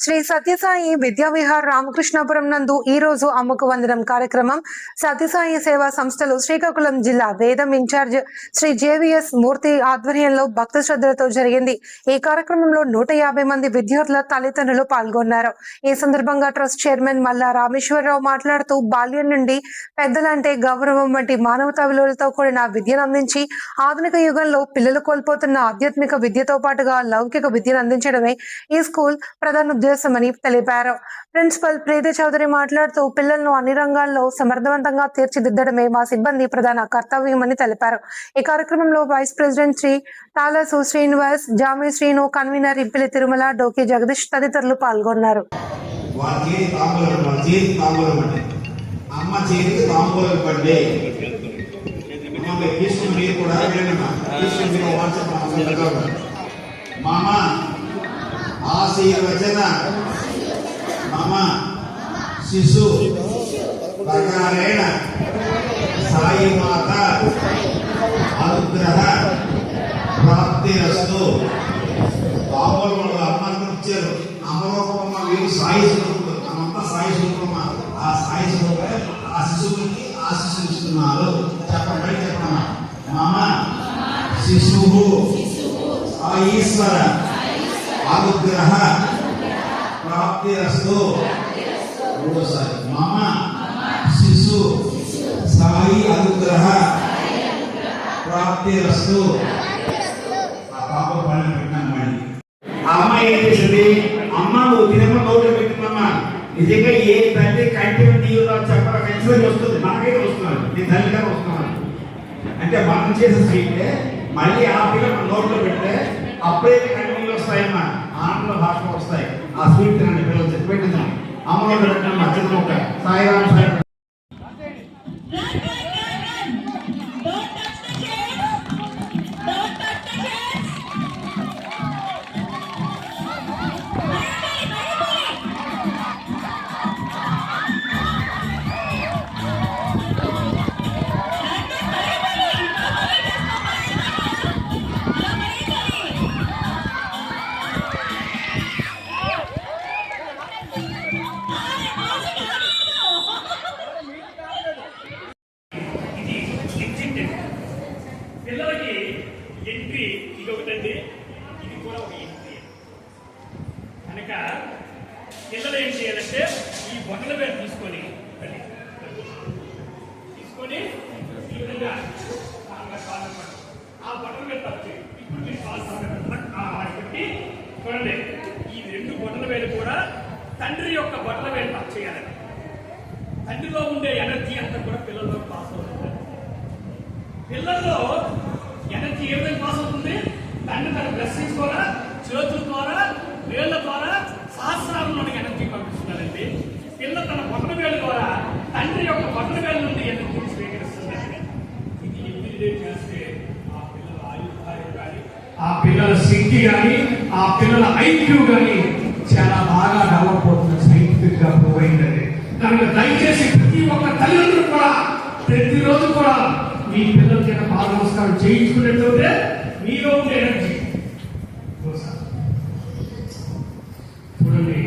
శ్రీ సత్యసాయి విద్యావిహార్ రామకృష్ణాపురం నందు ఈ రోజు అమ్మకు వందనం కార్యక్రమం సత్యసాయి సేవా సంస్థలు శ్రీకాకుళం జిల్లా వేదం ఇన్ఛార్జ్ శ్రీ జేవిఎస్ మూర్తి ఆధ్వర్యంలో భక్తి శ్రద్ధలతో జరిగింది. ఈ కార్యక్రమంలో 150 మంది విద్యార్థుల తల్లిదండ్రులు పాల్గొన్నారు. ఈ సందర్భంగా ట్రస్ట్ చైర్మన్ మల్లా రామేశ్వరరావు మాట్లాడుతూ బాల్యం నుండి పెద్దలంటే గౌరవం వంటి మానవతా విలువలతో కూడిన విద్యను అందించి ఆధునిక యుగంలో పిల్లలు కోల్పోతున్న ఆధ్యాత్మిక విద్యతో పాటుగా లౌకిక విద్యను అందించడమే ఈ స్కూల్ ప్రధాన ఉద్దేశమని తెలిపారు. ప్రిన్సిపల్ ప్రీతి చౌదరి మాట్లాడుతూ పిల్లలను అన్ని రంగాల్లో సమర్థవంతంగా తీర్చిదిద్దడమే మా సిబ్బంది ప్రధాన కర్తవ్యమని తెలిపారు. ఈ కార్యక్రమంలో వైస్ ప్రెసిడెంట్ శ్రీ తాలసు శ్రీనివాస్, జామి శ్రీను, కన్వీనర్ ఇంపిలి తిరుమల, డోకి జగదీష్ తదితరులు పాల్గొన్నారు. ఆశీర్వచన మమ శిశు ప్రకారేణ సాయి మాత అనుగ్రహ ప్రాప్తిరస్తు. బాబులు అమ్మకు ఇచ్చారు. అమ్మమ్మ వీరు సాయి స్వరూపులు, అమ్మంతా సాయి స్వరూపమ్మ. ఆ సాయి స్వరూపే ఆ శిశువుకి ఆశీస్సులు ఇస్తున్నారు. చెప్పండి మమ శిశువు ఈశ్వర అనుగ్రహ ప్రాప్తిరస్తు. మూడోసారి మమ శిశు సాయి అనుగ్రహ ప్రాప్తిరస్తు. ఆ పాప పని పెట్టాను. మళ్ళీ ఆ అమ్మాయి ఏం చేసింది? అమ్మ నువ్వు తినమ్మ నోట్లో పెట్టిందమ్మా. నిజంగా ఏ తల్లి కంటి నీళ్ళు చెప్పడం ఖచ్చితంగా వస్తుంది. మనకైతే వస్తున్నాను, నేను తల్లిగా వస్తున్నాను అంటే మనం చేసే స్వీటే మళ్ళీ ఆ పిల్ల నోట్లో పెడితే అప్పుడైతే కంటిన్యూ వస్తాయమ్మా, ఆంగ్ల భాషలో వస్తాయి. ఆ స్వీట్ తినండి పిల్లలు చెప్పి పెట్టిందాం. అమ్మలో పెట్టండి మధ్యలో ఒక సాయిరామ్ సాయి పిల్లలకి ఎంట్రీ ఇది ఒకటండి, ఇది కూడా ఒక ఎంట్రీ కనుక పిల్లలు ఏం చేయాలంటే ఈ బొట్టల పేరు తీసుకొని ఈ విధంగా ఆ బొట్టల మీద తప్పి ఇప్పుడు మీరు పెట్టి చూడండి. ఈ 2 బొట్టల వేలు కూడా తండ్రి యొక్క బొట్టల వేలు టచ్ చేయాలండి. తండ్రిలో ఉండే ఎనర్జీ అంతా కూడా పిల్లల్లో పాస్ అవుతుంది. పిల్లల్లో ఎనర్జీ ఏ విధంగా పాస్ అవుతుంది? తండ్రి తన బ్లెస్సింగ్స్ ద్వారా, చేతుల ద్వారా, వేళ్ల ద్వారా సహస్రాలంలోని ఎనర్జీ పంపిస్తున్నారండి. పిల్ల తన బొట్టల వేలు ద్వారా తండ్రి యొక్క బొట్టల వేల నుండి ఎనర్జీ స్వీకరిస్తుందండి. ఇది ఎన్ని చేస్తే ఆ పిల్లల ఆయుర్దాయం కానీ, ఆ పిల్లల శక్తి కానీ, ఆ పిల్లల ఐక్యూ కానీ చాలా బాగా డెవలప్ అవుతుంది. సైంటిఫిక్ గా ప్రూవ్ అయిందండి. కనుక దయచేసి ప్రతి ఒక్క తల్లిదండ్రులు కూడా ప్రతిరోజు కూడా మీ పిల్లల చేత పాద నమస్కారం చేయించుకున్నట్లయితే మీలో ఉండే ఎనర్జీ చూడండి.